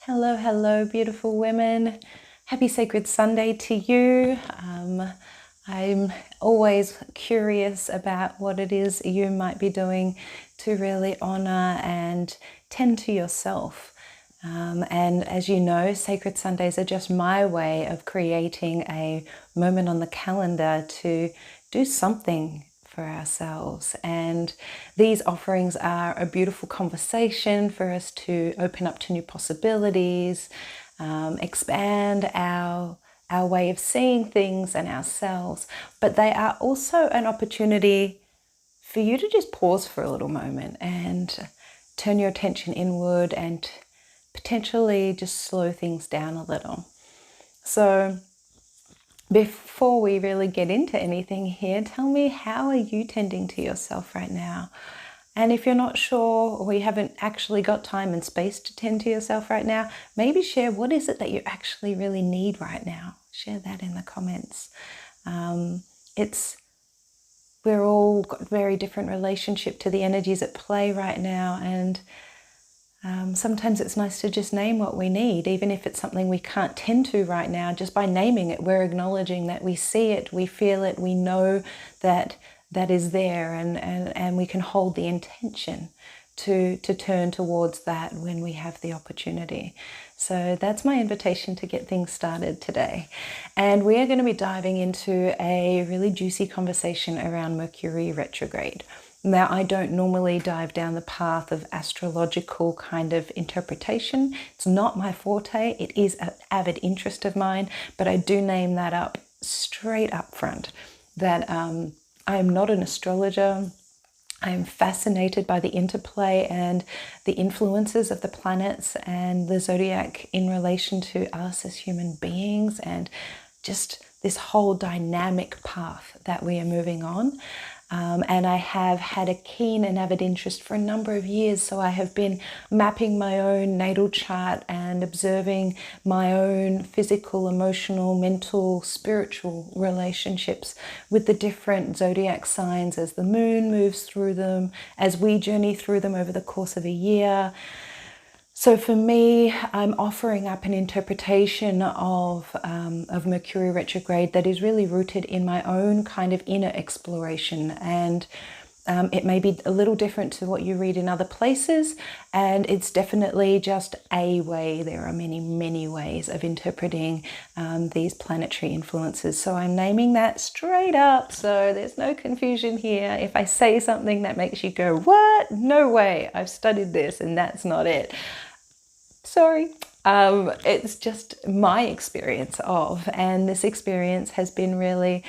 Hello, hello, beautiful women. Happy Sacred Sunday to you. I'm always curious about what it is you might be doing to really honor and tend to yourself. And as you know, Sacred Sundays are just my way of creating a moment on the calendar to do something for ourselves. And these offerings are a beautiful conversation for us to open up to new possibilities, expand our way of seeing things and ourselves. But they are also an opportunity for you to just pause for a little moment and turn your attention inward and potentially just slow things down a little. So before we really get into anything here, tell me, how are you tending to yourself right now? And if you're not sure, or you haven't actually got time and space to tend to yourself right now, maybe share what is it that you actually really need right now. Share that in the comments. We're all got very different relationship to the energies at play right now, and sometimes it's nice to just name what we need, even if it's something we can't tend to right now. Just by naming it, we're acknowledging that we see it, we feel it, we know that that is there, and we can hold the intention to turn towards that when we have the opportunity. So that's my invitation to get things started today. And we are going to be diving into a really juicy conversation around Mercury Retrograde. Now, I don't normally dive down the path of astrological kind of interpretation. It's not my forte. It is an avid interest of mine, but I do name that up straight up front, that I'm not an astrologer. I am fascinated by the interplay and the influences of the planets and the zodiac in relation to us as human beings, and just this whole dynamic path that we are moving on. And I have had a keen and avid interest for a number of years. So I have been mapping my own natal chart and observing my own physical, emotional, mental, spiritual relationships with the different zodiac signs as the moon moves through them, as we journey through them over the course of a year. So for me, I'm offering up an interpretation of Mercury retrograde that is really rooted in my own kind of inner exploration. And it may be a little different to what you read in other places. And it's definitely just a way. There are many, many ways of interpreting these planetary influences. So I'm naming that straight up, so there's no confusion here. If I say something that makes you go, what? No way, I've studied this and that's not it. Sorry. It's just my experience of, and this experience has been really,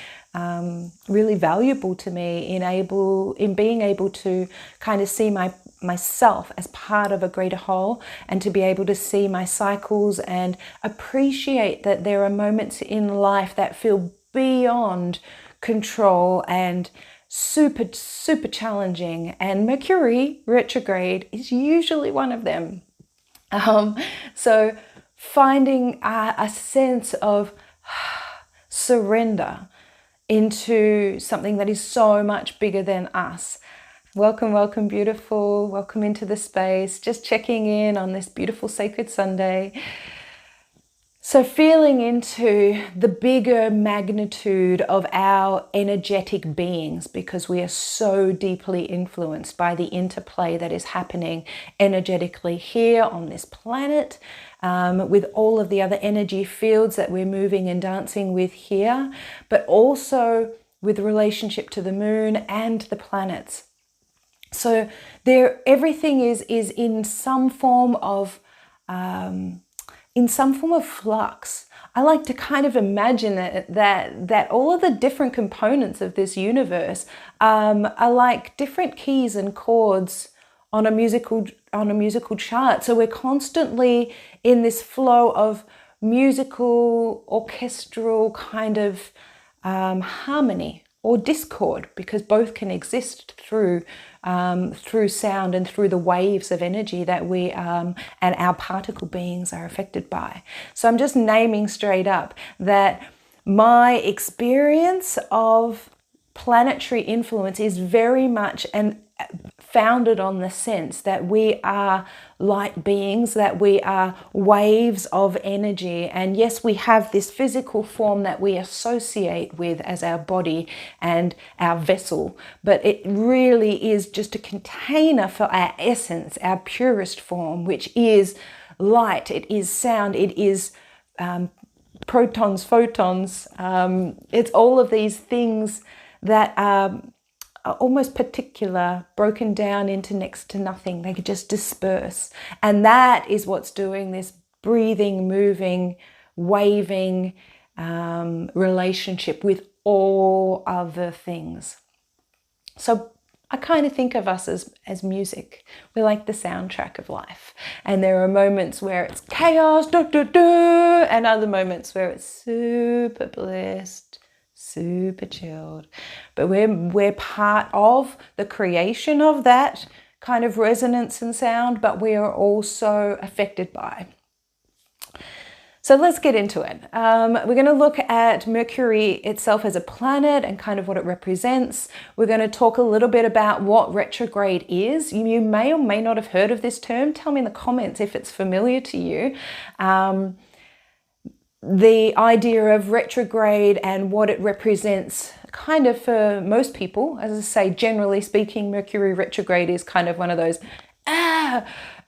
really valuable to me in being able to kind of see myself as part of a greater whole, and to be able to see my cycles and appreciate that there are moments in life that feel beyond control and super, super challenging. And Mercury retrograde is usually one of them. So finding a sense of surrender into something that is so much bigger than us. Welcome, welcome, beautiful. Welcome into the space. Just checking in on this beautiful Sacred Sunday. So feeling into the bigger magnitude of our energetic beings, because we are so deeply influenced by the interplay that is happening energetically here on this planet, with all of the other energy fields that we're moving and dancing with here, but also with relationship to the moon and the planets. So everything is in some form of flux. I like to kind of imagine that all of the different components of this universe are like different keys and chords on a musical chart. So we're constantly in this flow of musical, orchestral kind of harmony or discord, because both can exist through sound and through the waves of energy that we and our particle beings are affected by. So I'm just naming straight up that my experience of planetary influence is very much founded on the sense that we are light beings, that we are waves of energy. And yes, we have this physical form that we associate with as our body and our vessel, but it really is just a container for our essence, our purest form, which is light, it is sound, it is protons, photons. It's all of these things that are almost particular, broken down into next to nothing. They could just disperse. And that is what's doing this breathing, moving, waving relationship with all other things. So I kind of think of us as music. We're like the soundtrack of life. And there are moments where it's chaos, and other moments where it's super blissed, super chilled. But we're part of the creation of that kind of resonance and sound, but we are also affected by. So let's get into it. We're going to look at Mercury itself as a planet and kind of what it represents. We're going to talk a little bit about what retrograde is. You may or may not have heard of this term. Tell me in the comments if it's familiar to you. The idea of retrograde and what it represents kind of for most people, as I say, generally speaking, Mercury retrograde is kind of one of those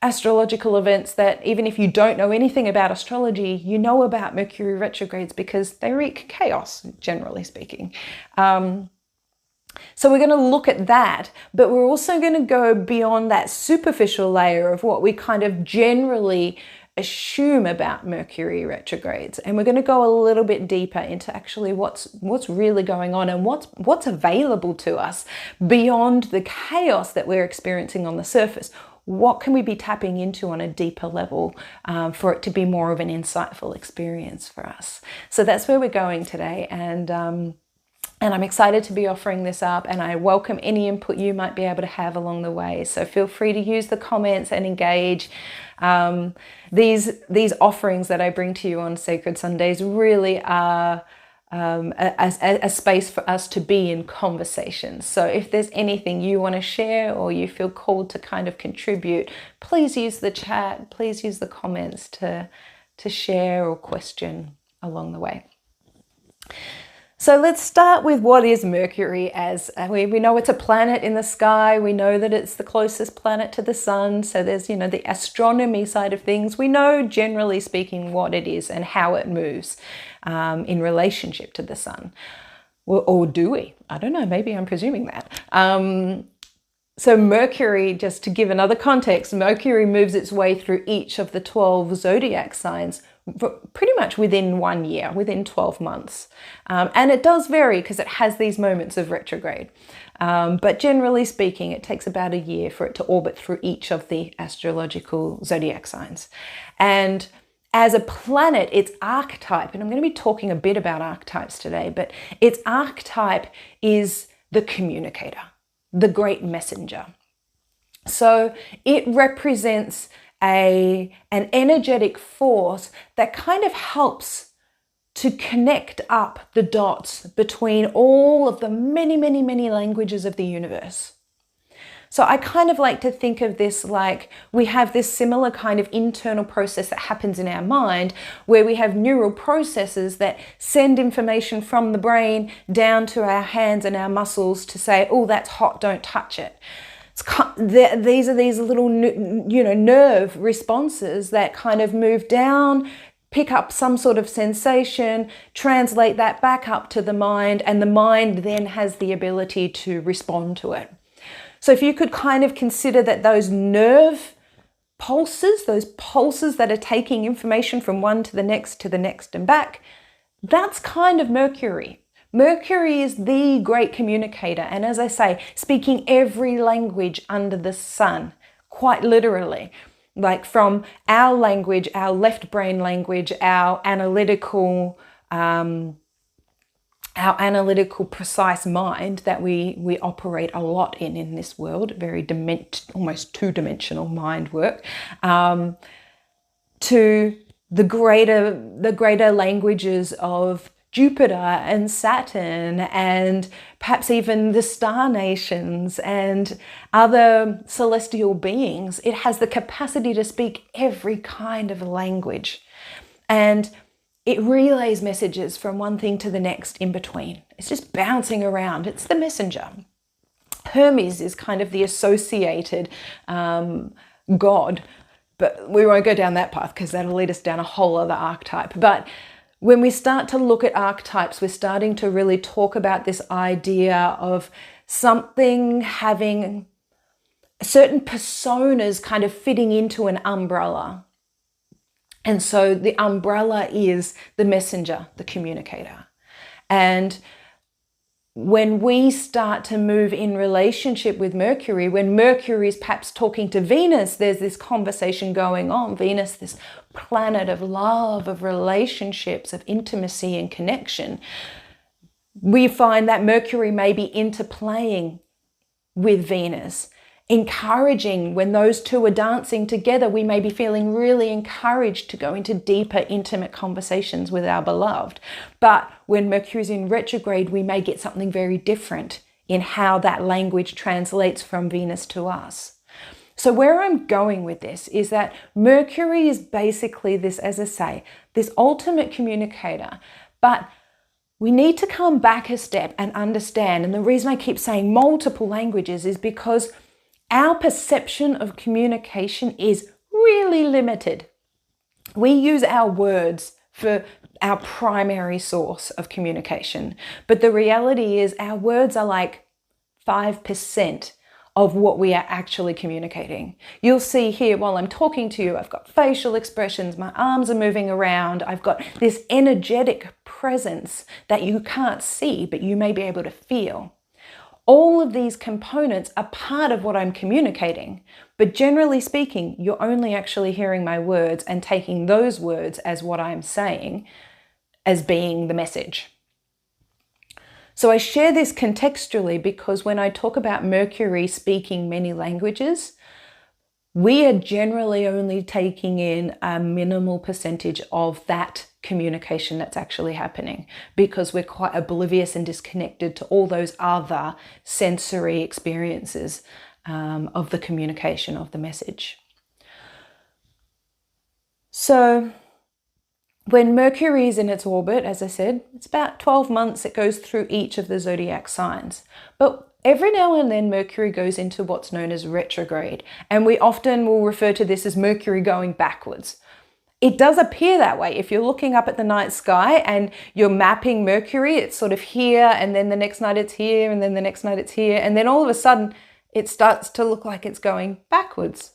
astrological events that even if you don't know anything about astrology, you know about Mercury retrogrades because they wreak chaos, generally speaking. So we're going to look at that, but we're also going to go beyond that superficial layer of what we kind of generally assume about Mercury retrogrades, and we're going to go a little bit deeper into actually what's really going on and what's available to us beyond the chaos that we're experiencing on the surface. What can we be tapping into on a deeper level for it to be more of an insightful experience for us? So that's where we're going today, and I'm excited to be offering this up, and I welcome any input you might be able to have along the way. So feel free to use the comments and engage. These offerings that I bring to you on Sacred Sundays really are a space for us to be in conversation. So if there's anything you want to share or you feel called to kind of contribute, please use the chat, please use the comments to share or question along the way. So let's start with what is Mercury. As we know it's a planet in the sky. We know that it's the closest planet to the sun. So there's, the astronomy side of things. We know, generally speaking, what it is and how it moves in relationship to the sun. Or do we? I don't know. Maybe I'm presuming that. So Mercury, just to give another context, Mercury moves its way through each of the 12 zodiac signs pretty much within 1 year, within 12 months. And it does vary because it has these moments of retrograde. But generally speaking, it takes about a year for it to orbit through each of the astrological zodiac signs. And as a planet, its archetype, and I'm going to be talking a bit about archetypes today, but its archetype is the communicator, the great messenger. So it represents an energetic force that kind of helps to connect up the dots between all of the many, many, many languages of the universe. So I kind of like to think of this like we have this similar kind of internal process that happens in our mind where we have neural processes that send information from the brain down to our hands and our muscles to say, oh, that's hot, don't touch it. These are these little, nerve responses that kind of move down, pick up some sort of sensation, translate that back up to the mind, and the mind then has the ability to respond to it. So if you could kind of consider that those nerve pulses, those pulses that are taking information from one to the next and back, that's kind of Mercury. Mercury is the great communicator, and as I say, speaking every language under the sun, quite literally, like from our language, our left brain language, our analytical precise mind that we operate a lot in this world, very almost two-dimensional mind work, to the greater languages of Jupiter and Saturn and perhaps even the star nations and other celestial beings. It has the capacity to speak every kind of language. And it relays messages from one thing to the next in between. It's just bouncing around. It's the messenger. Hermes is kind of the associated god, but we won't go down that path because that'll lead us down a whole other archetype. But when we start to look at archetypes, we're starting to really talk about this idea of something having certain personas kind of fitting into an umbrella. And so the umbrella is the messenger, the communicator. And when we start to move in relationship with Mercury, when Mercury is perhaps talking to Venus, there's this conversation going on. Venus, this planet of love, of relationships, of intimacy and connection. We find that Mercury may be interplaying with Venus, encouraging. When those two are dancing together, we may be feeling really encouraged to go into deeper, intimate conversations with our beloved. But when Mercury's in retrograde, we may get something very different in how that language translates from Venus to us. So where I'm going with this is that Mercury is basically this, as I say, this ultimate communicator. But we need to come back a step and understand. And the reason I keep saying multiple languages is because our perception of communication is really limited. We use our words for our primary source of communication. But the reality is our words are like 5% of what we are actually communicating. You'll see here while I'm talking to you, I've got facial expressions, my arms are moving around, I've got this energetic presence that you can't see, but you may be able to feel. All of these components are part of what I'm communicating, but generally speaking, you're only actually hearing my words and taking those words as what I'm saying as being the message. So I share this contextually because when I talk about Mercury speaking many languages, we are generally only taking in a minimal percentage of that communication that's actually happening because we're quite oblivious and disconnected to all those other sensory experiences of the communication of the message. So when Mercury is in its orbit, as I said, it's about 12 months it goes through each of the zodiac signs. But every now and then Mercury goes into what's known as retrograde, and we often will refer to this as Mercury going backwards. It does appear that way. If you're looking up at the night sky and you're mapping Mercury, it's sort of here, and then the next night it's here, and then the next night it's here, and then all of a sudden it starts to look like it's going backwards.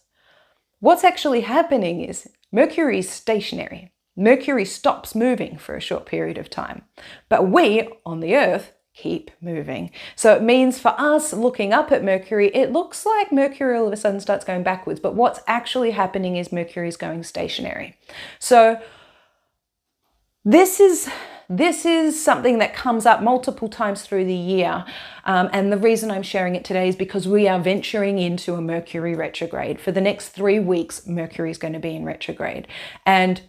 What's actually happening is Mercury is stationary. Mercury stops moving for a short period of time, but we on the Earth keep moving. So it means for us looking up at Mercury, it looks like Mercury all of a sudden starts going backwards, but what's actually happening is Mercury is going stationary. So this is something that comes up multiple times through the year. And the reason I'm sharing it today is because we are venturing into a Mercury retrograde. For the next 3 weeks, Mercury is going to be in retrograde. And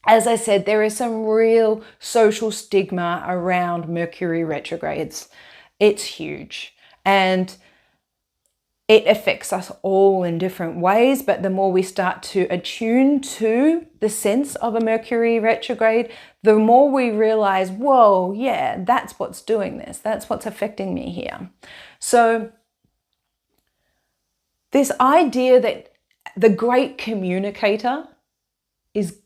as I said, there is some real social stigma around Mercury retrogrades. It's huge and it affects us all in different ways. But the more we start to attune to the sense of a Mercury retrograde, the more we realize, whoa, yeah, that's what's doing this. That's what's affecting me here. So this idea that the great communicator is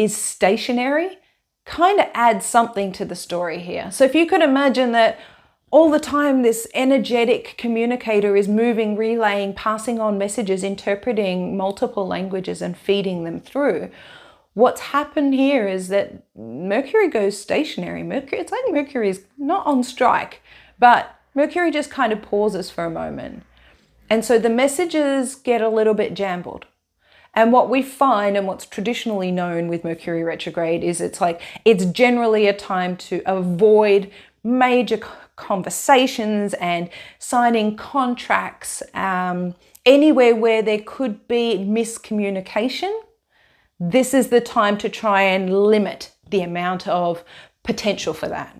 stationary kind of adds something to the story here. So if you could imagine that all the time this energetic communicator is moving, relaying, passing on messages, interpreting multiple languages and feeding them through, what's happened here is that Mercury goes stationary. It's like Mercury is not on strike, but Mercury just kind of pauses for a moment. And so the messages get a little bit jumbled. And what we find and what's traditionally known with Mercury retrograde is it's generally a time to avoid major conversations and signing contracts, anywhere where there could be miscommunication. This is the time to try and limit the amount of potential for that.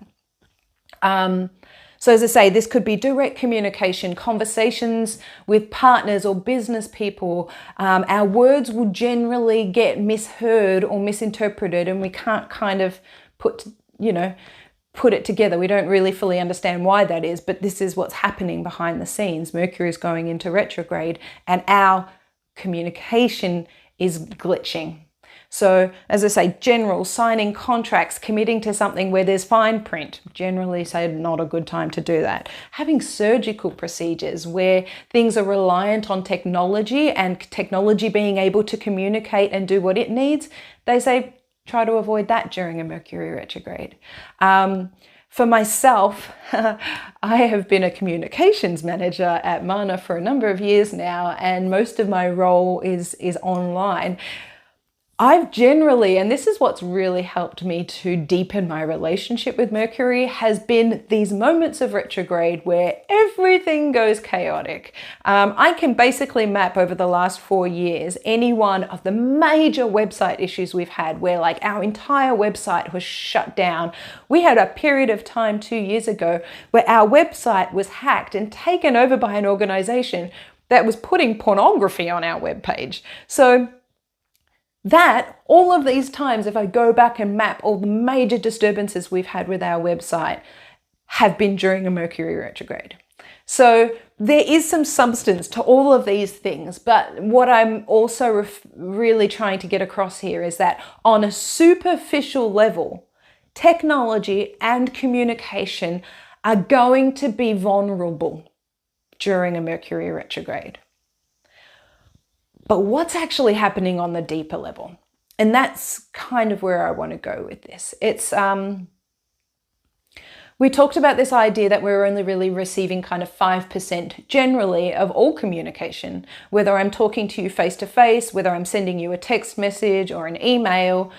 So as I say, this could be direct communication, conversations with partners or business people. Our words will generally get misheard or misinterpreted, and we can't kind of put it together. We don't really fully understand why that is, but this is what's happening behind the scenes. Mercury is going into retrograde and our communication is glitching. So as I say, general signing contracts, committing to something where there's fine print, generally say not a good time to do that. Having surgical procedures where things are reliant on technology and technology being able to communicate and do what it needs, they say try to avoid that during a Mercury retrograde. For myself, I have been a communications manager at Mana for a number of years now, and most of my role is online. I've generally, and this is what's really helped me to deepen my relationship with Mercury, has been these moments of retrograde where everything goes chaotic. I can basically map over the last 4 years any one of the major website issues we've had where like our entire website was shut down. We had a period of time 2 years ago where our website was hacked and taken over by an organization that was putting pornography on our webpage. So all of these times, if I go back and map all the major disturbances we've had with our website, have been during a Mercury retrograde. So there is some substance to all of these things, but what I'm also really trying to get across here is that on a superficial level, technology and communication are going to be vulnerable during a Mercury retrograde. But what's actually happening on the deeper level? And that's kind of where I want to go with this. We talked about this idea that we're only really receiving kind of 5% generally of all communication, whether I'm talking to you face to face, whether I'm sending you a text message or an email,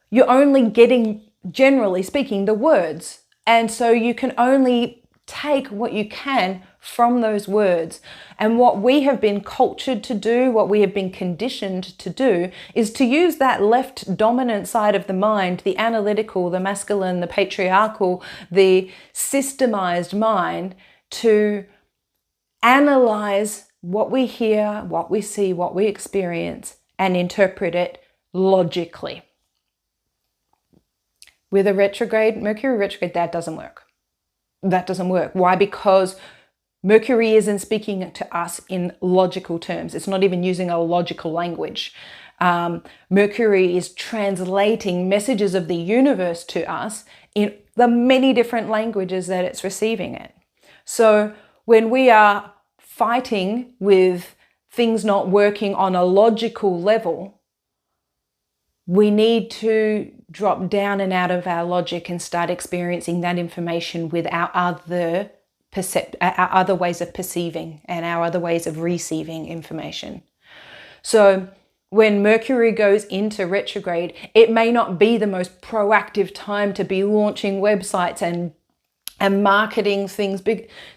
you're only getting, generally speaking, the words. And so you can only take what you can from those words. And what we have been cultured to do, what we have been conditioned to do, is to use that left dominant side of the mind, the analytical, the masculine, the patriarchal, the systemized mind, to analyze what we hear, what we see, what we experience, and interpret it logically. With a retrograde, Mercury retrograde, that doesn't work. That doesn't work. Why? Because Mercury isn't speaking to us in logical terms. It's not even using a logical language. Mercury is translating messages of the universe to us in the many different languages that it's receiving it. So when we are fighting with things not working on a logical level, we need to drop down and out of our logic and start experiencing that information with our other ways of perceiving and our other ways of receiving information. So when Mercury goes into retrograde, it may not be the most proactive time to be launching websites and marketing things,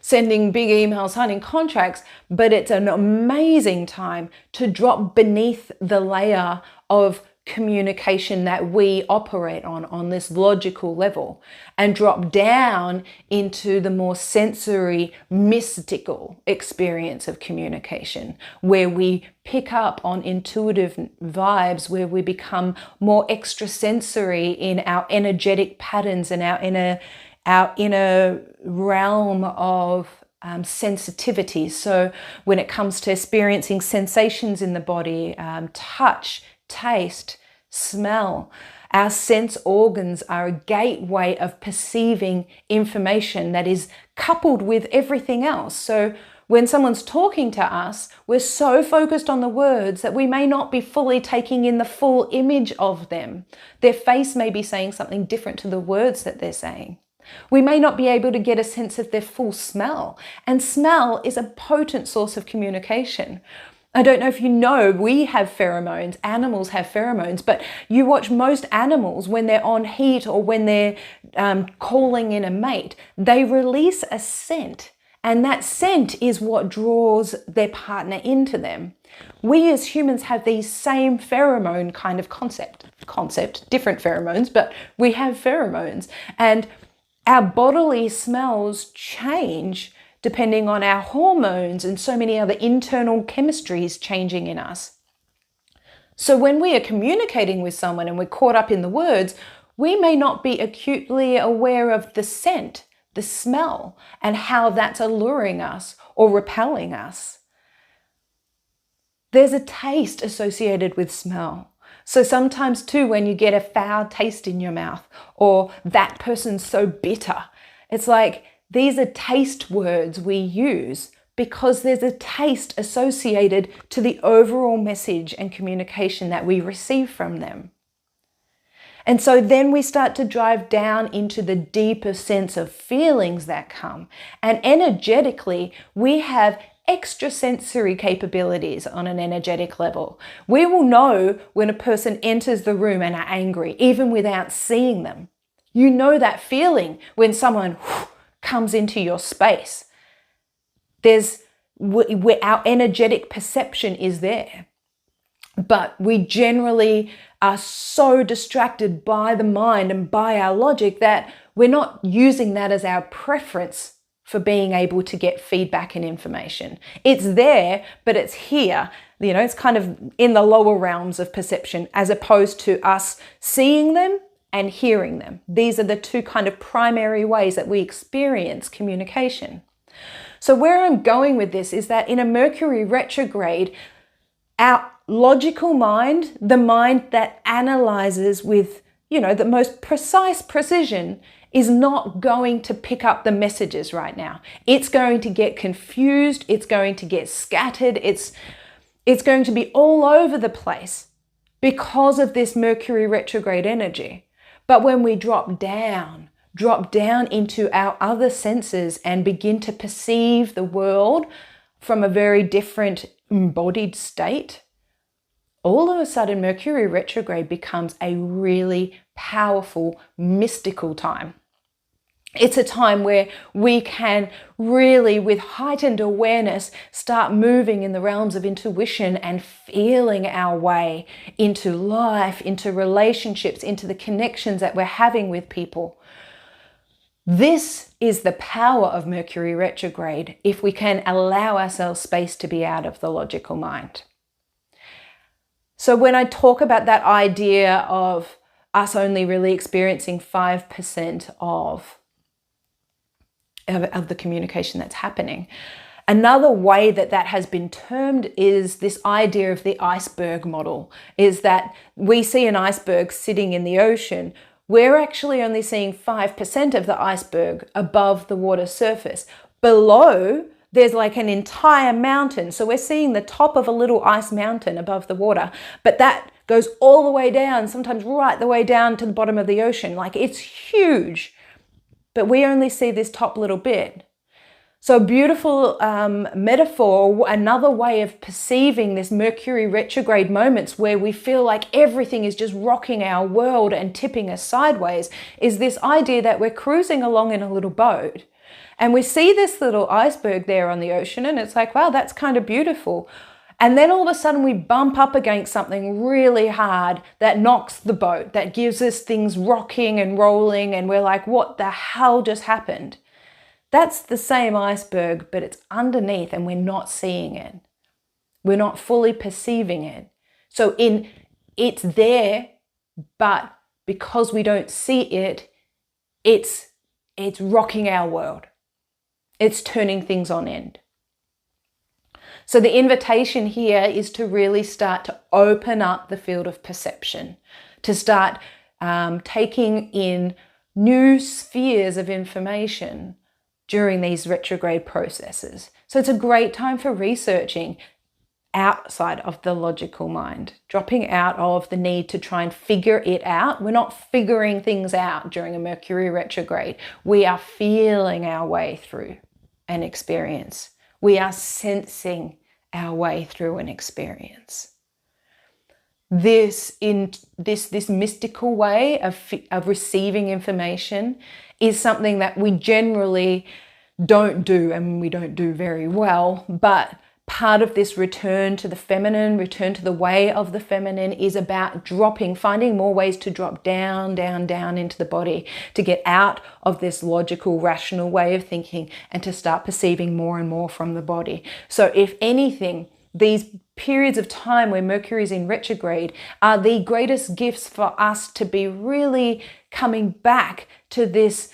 sending big emails, signing contracts, but it's an amazing time to drop beneath the layer of communication that we operate on this logical level, and drop down into the more sensory, mystical experience of communication, where we pick up on intuitive vibes, where we become more extrasensory in our energetic patterns and our inner realm of sensitivity. So when it comes to experiencing sensations in the body, touch, taste, smell, our sense organs are a gateway of perceiving information that is coupled with everything else. So when someone's talking to us, we're so focused on the words that we may not be fully taking in the full image of them. Their face may be saying something different to the words that they're saying. We may not be able to get a sense of their full smell. And smell is a potent source of communication. I don't know if you know, we have pheromones, animals have pheromones, but you watch most animals when they're on heat or when they're calling in a mate, they release a scent. And that scent is what draws their partner into them. We as humans have these same pheromone kind of concept, different pheromones, but we have pheromones. And our bodily smells change depending on our hormones and so many other internal chemistries changing in us. So when we are communicating with someone and we're caught up in the words, we may not be acutely aware of the scent, the smell, and how that's alluring us or repelling us. There's a taste associated with smell. So sometimes too, when you get a foul taste in your mouth, or that person's so bitter, it's like these are taste words we use because there's a taste associated to the overall message and communication that we receive from them. And so then we start to drive down into the deeper sense of feelings that come. And energetically, we have extrasensory capabilities on an energetic level. We will know when a person enters the room and are angry, even without seeing them. You know that feeling when someone comes into your space. Our energetic perception is there. But we generally are so distracted by the mind and by our logic that we're not using that as our preference for being able to get feedback and information. It's there, but it's here. It's kind of in the lower realms of perception as opposed to us seeing them and hearing them. These are the two kind of primary ways that we experience communication. So where I'm going with this is that in a Mercury retrograde, our logical mind, the mind that analyzes with, the most precise precision, is not going to pick up the messages right now. It's going to get confused. It's going to get scattered. It's going to be all over the place because of this Mercury retrograde energy. But when we drop down into our other senses and begin to perceive the world from a very different embodied state, all of a sudden Mercury retrograde becomes a really powerful, mystical time. It's a time where we can really, with heightened awareness, start moving in the realms of intuition and feeling our way into life, into relationships, into the connections that we're having with people. This is the power of Mercury retrograde if we can allow ourselves space to be out of the logical mind. So when I talk about that idea of us only really experiencing 5% of the communication that's happening, another way that has been termed is this idea of the iceberg model, is that we see an iceberg sitting in the ocean. We're actually only seeing 5% of the iceberg above the water surface. Below, there's like an entire mountain. So we're seeing the top of a little ice mountain above the water, but that goes all the way down, sometimes right the way down to the bottom of the ocean. Like it's huge, but we only see this top little bit. So beautiful metaphor, another way of perceiving this Mercury retrograde moments where we feel like everything is just rocking our world and tipping us sideways, is this idea that we're cruising along in a little boat. And we see this little iceberg there on the ocean and it's like, wow, that's kind of beautiful. And then all of a sudden we bump up against something really hard that knocks the boat, that gives us things rocking and rolling. And we're like, what the hell just happened? That's the same iceberg, but it's underneath and we're not seeing it. We're not fully perceiving it. So it's there, but because we don't see it, it's rocking our world. It's turning things on end. So the invitation here is to really start to open up the field of perception, to start taking in new spheres of information during these retrograde processes. So it's a great time for researching outside of the logical mind, dropping out of the need to try and figure it out. We're not figuring things out during a Mercury retrograde. We are feeling our way through an experience. We are sensing our way through an experience. This mystical way of receiving information is something that we generally don't do, and we don't do very well. But part of this return to the feminine, return to the way of the feminine, is about finding more ways to drop down, down, down into the body, to get out of this logical, rational way of thinking and to start perceiving more and more from the body. So if anything, these periods of time where Mercury is in retrograde are the greatest gifts for us to be really coming back to this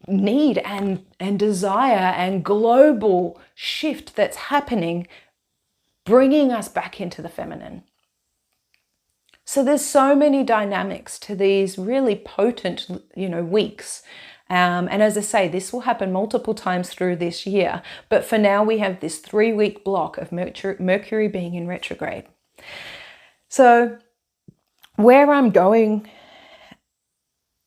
need and desire and global shift that's happening, bringing us back into the feminine. So there's so many dynamics to these really potent, weeks. And as I say, this will happen multiple times through this year. But for now, we have this 3-week block of Mercury being in retrograde. So where I'm going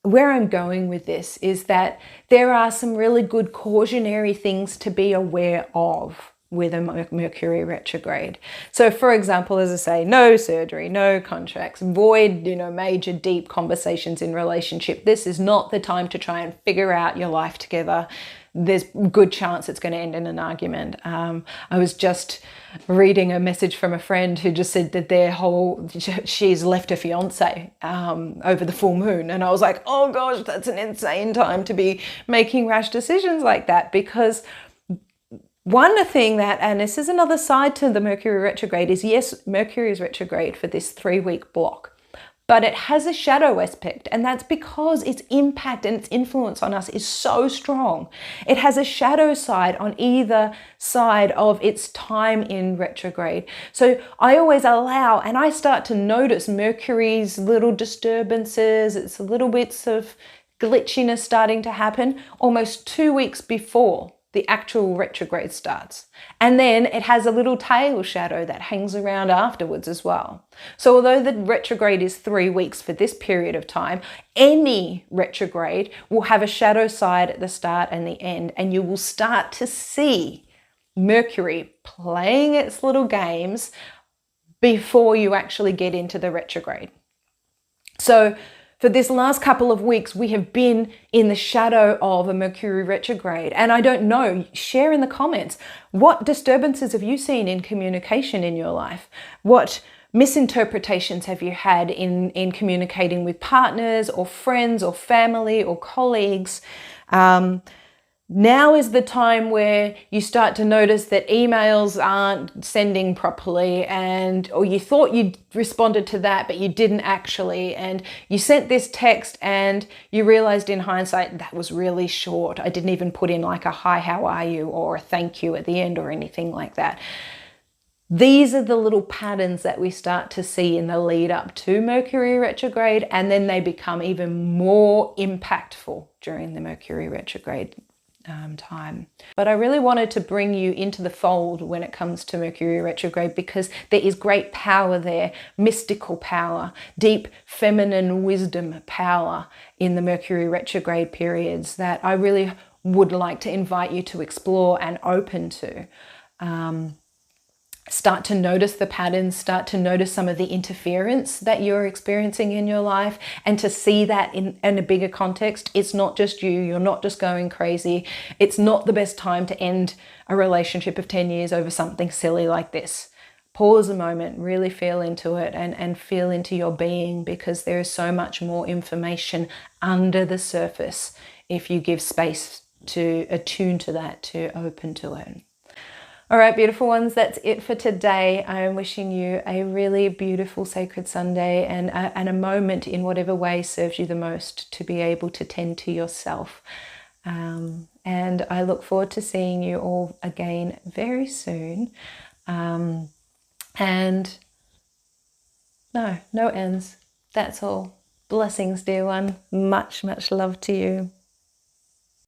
with this is that there are some really good cautionary things to be aware of with a Mercury retrograde. So for example, as I say, no surgery, no contracts, avoid, major deep conversations in relationship. This is not the time to try and figure out your life together. There's a good chance it's going to end in an argument. I was just reading a message from a friend who just said that she's left her fiance over the full moon. And I was like, oh gosh, that's an insane time to be making rash decisions like that. Because one thing and this is another side to the Mercury retrograde, is yes, Mercury is retrograde for this 3-week block. But it has a shadow aspect, and that's because its impact and its influence on us is so strong. It has a shadow side on either side of its time in retrograde. So I always allow, and I start to notice Mercury's little disturbances, its little bits of glitchiness starting to happen almost 2 weeks before the actual retrograde starts. And then it has a little tail shadow that hangs around afterwards as well. So although the retrograde is 3 weeks for this period of time, any retrograde will have a shadow side at the start and the end, and you will start to see Mercury playing its little games before you actually get into the retrograde. So for this last couple of weeks, we have been in the shadow of a Mercury retrograde. And I don't know, share in the comments, what disturbances have you seen in communication in your life? What misinterpretations have you had in communicating with partners or friends or family or colleagues? Now is the time where you start to notice that emails aren't sending properly, or you thought you responded to that, but you didn't actually. And you sent this text and you realized in hindsight, that was really short. I didn't even put in like a hi, how are you, or a thank you at the end or anything like that. These are the little patterns that we start to see in the lead up to Mercury retrograde, and then they become even more impactful during the Mercury retrograde time. But I really wanted to bring you into the fold when it comes to Mercury retrograde, because there is great power there, mystical power, deep feminine wisdom power in the Mercury retrograde periods that I really would like to invite you to explore and open to. Start to notice the patterns, start to notice some of the interference that you're experiencing in your life, and to see that in a bigger context. It's not just you're not just going crazy. It's not the best time to end a relationship of 10 years over something silly like this. Pause a moment, really feel into it and feel into your being, because there is so much more information under the surface if you give space to attune to that, to open to it. All right, beautiful ones, that's it for today. I'm wishing you a really beautiful Sacred Sunday and a moment in whatever way serves you the most to be able to tend to yourself. And I look forward to seeing you all again very soon. And no ends. That's all. Blessings, dear one. Much, much love to you.